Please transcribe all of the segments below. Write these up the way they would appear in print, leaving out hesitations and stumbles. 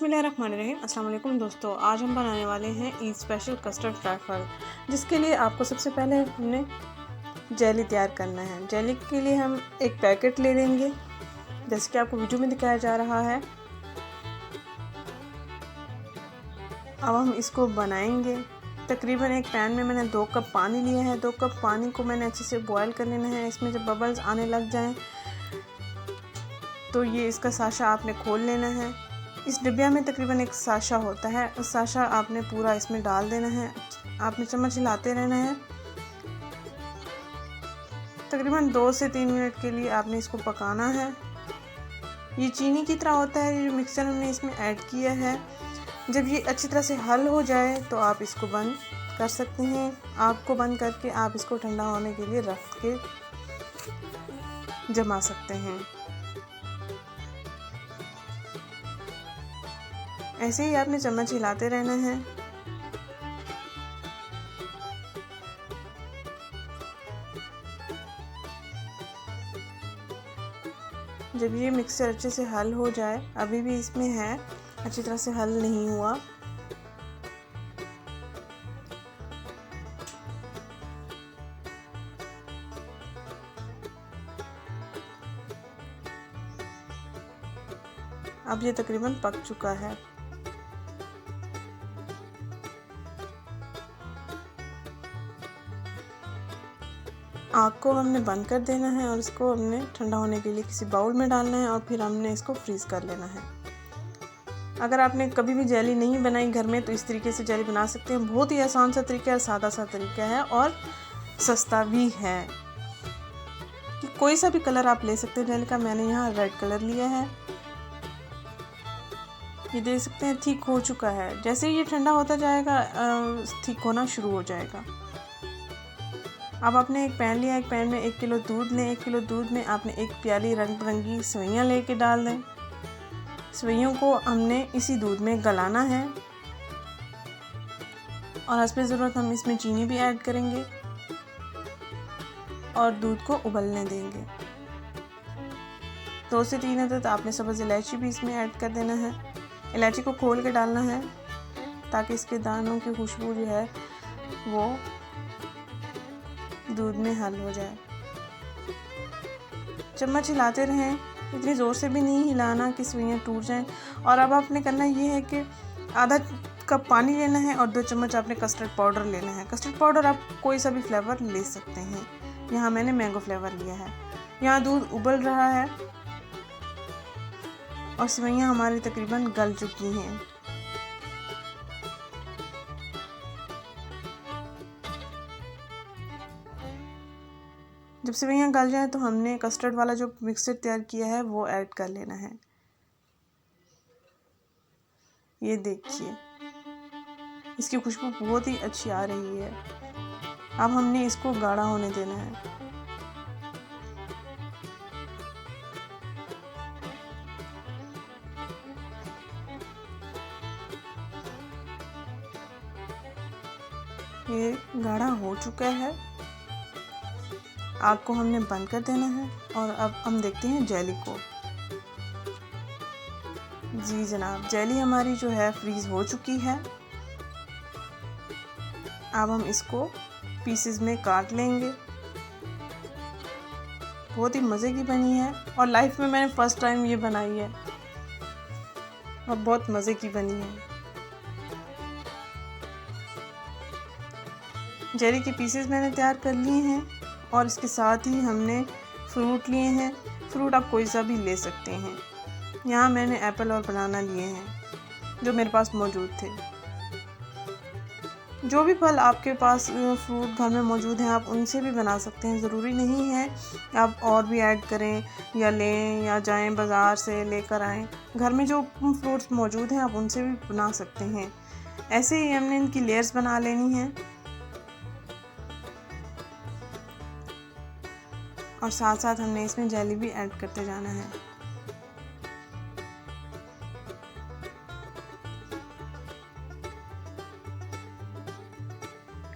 बिस्मिल्लाहिर्रहमानिर्रहीम। अस्सलाम वालेकुम दोस्तों, आज हम बनाने वाले हैं ईद स्पेशल कस्टर्ड ट्रैफल, जिसके लिए आपको सबसे पहले हमने जेली तैयार करना है। जेली के लिए हम एक पैकेट ले लेंगे, जैसे कि आपको वीडियो में दिखाया जा रहा है। अब हम इसको बनाएंगे। तकरीबन एक पैन में मैंने 2 कप पानी लिया है। 2 कप पानी को मैंने अच्छे से बॉयल कर लेना है। इसमें जब बबल्स आने लग जाएं तो ये इसका साशा आपने खोल लेना है। इस डिब्बिया में तकरीबन एक साशा होता है, उस साशा आपने पूरा इसमें डाल देना है। आपने चम्मच हिलाते रहना है। तकरीबन 2 से 3 मिनट के लिए आपने इसको पकाना है। ये चीनी की तरह होता है, ये मिक्सचर हमने इसमें ऐड किया है। जब ये अच्छी तरह से हल हो जाए तो आप इसको बंद कर सकते हैं। आपको बंद करके आप इसको ठंडा होने के लिए रख के जमा सकते हैं। ऐसे ही आपने चम्मच हिलाते रहना है। जब ये मिक्सचर अच्छे से हल हो जाए, अभी भी इसमें है, अच्छी तरह से हल नहीं हुआ, अब ये तकरीबन पक चुका है। आग को हमने बंद कर देना है और इसको हमने ठंडा होने के लिए किसी बाउल में डालना है और फिर हमने इसको फ्रीज़ कर लेना है। अगर आपने कभी भी जेली नहीं बनाई घर में तो इस तरीके से जेली बना सकते हैं। बहुत ही आसान सा तरीका है, सादा सा तरीका है और सस्ता भी है। कि कोई सा भी कलर आप ले सकते हैं जेली का। मैंने यहाँ रेड कलर लिया है। ये देख सकते हैं ठीक हो चुका है। जैसे ये ठंडा होता जाएगा ठीक होना शुरू हो जाएगा। अब आपने एक पैन लिया, एक पैन में 1 किलो दूध लें। 1 किलो दूध में आपने 1 प्याली रंग बिरंगी सेवइयाँ लेके डाल दें। सेवइयों को हमने इसी दूध में गलाना है और हस्बे ज़रूरत हम इसमें चीनी भी ऐड करेंगे और दूध को उबलने देंगे। 2 से 3 अदद आपने सब्ज़ इलायची भी इसमें ऐड कर देना है। इलायची को खोल के डालना है ताकि इसके दानों की खुशबू जो है वो दूध में हल हो जाए। चम्मच हिलाते रहें, इतनी ज़ोर से भी नहीं हिलाना कि सेवइयाँ टूट जाएं। और अब आपने करना ये है कि आधा कप पानी लेना है और 2 चम्मच आपने कस्टर्ड पाउडर लेना है। कस्टर्ड पाउडर आप कोई सा भी फ्लेवर ले सकते हैं। यहाँ मैंने मैंगो फ्लेवर लिया है। यहाँ दूध उबल रहा है और सेवइयाँ हमारी तकरीबन गल चुकी हैं। जब सेवइयाँ गल जाए तो हमने कस्टर्ड वाला जो मिक्सचर तैयार किया है वो ऐड कर लेना है। ये देखिए इसकी खुशबू बहुत ही अच्छी आ रही है। अब हमने इसको गाढ़ा होने देना है। ये गाढ़ा हो चुका है। आग को हमने बंद कर देना है और अब हम देखते हैं जेली को। जी जनाब, जेली हमारी जो है फ्रीज़ हो चुकी है। अब हम इसको पीसेस में काट लेंगे। बहुत ही मज़े की बनी है और लाइफ में मैंने फ़र्स्ट टाइम ये बनाई है और बहुत मज़े की बनी है। जेली के पीसेस मैंने तैयार कर लिए हैं और इसके साथ ही हमने फ्रूट लिए हैं। फ्रूट आप कोई सा भी ले सकते हैं। यहाँ मैंने एप्पल और बनाना लिए हैं जो मेरे पास मौजूद थे। जो भी फल आपके पास फ्रूट घर में मौजूद हैं आप उनसे भी बना सकते हैं। ज़रूरी नहीं है आप और भी ऐड करें या लें या जाएं बाज़ार से लेकर आएँ। घर में जो फ्रूट्स मौजूद हैं आप उनसे भी बना सकते हैं। ऐसे ही हमने इनकी लेयर्स बना लेनी है और साथ साथ हमने इसमें जेली भी ऐड करते जाना है।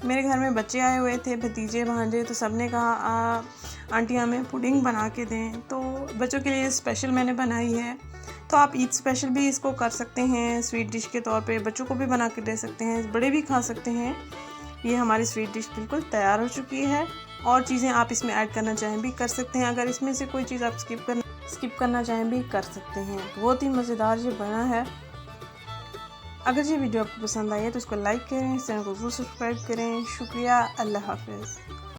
मेरे घर में बच्चे आए हुए थे, भतीजे भांजे, तो सबने कहा आंटी हमें पुडिंग बना के दें। तो बच्चों के लिए स्पेशल मैंने बनाई है। तो आप ईद स्पेशल भी इसको कर सकते हैं, स्वीट डिश के तौर पे बच्चों को भी बना के दे सकते हैं, बड़े भी खा सकते हैं। ये हमारी स्वीट डिश बिल्कुल तैयार हो चुकी है। और चीज़ें आप इसमें ऐड करना चाहें भी कर सकते हैं, अगर इसमें से कोई चीज़ आप स्किप करना चाहें भी कर सकते हैं। बहुत ही मज़ेदार ये बना है। अगर ये वीडियो आपको पसंद आई है तो इसको लाइक करें, चैनल को ज़रूर सब्सक्राइब करें। शुक्रिया, अल्लाह हाफ़िज़।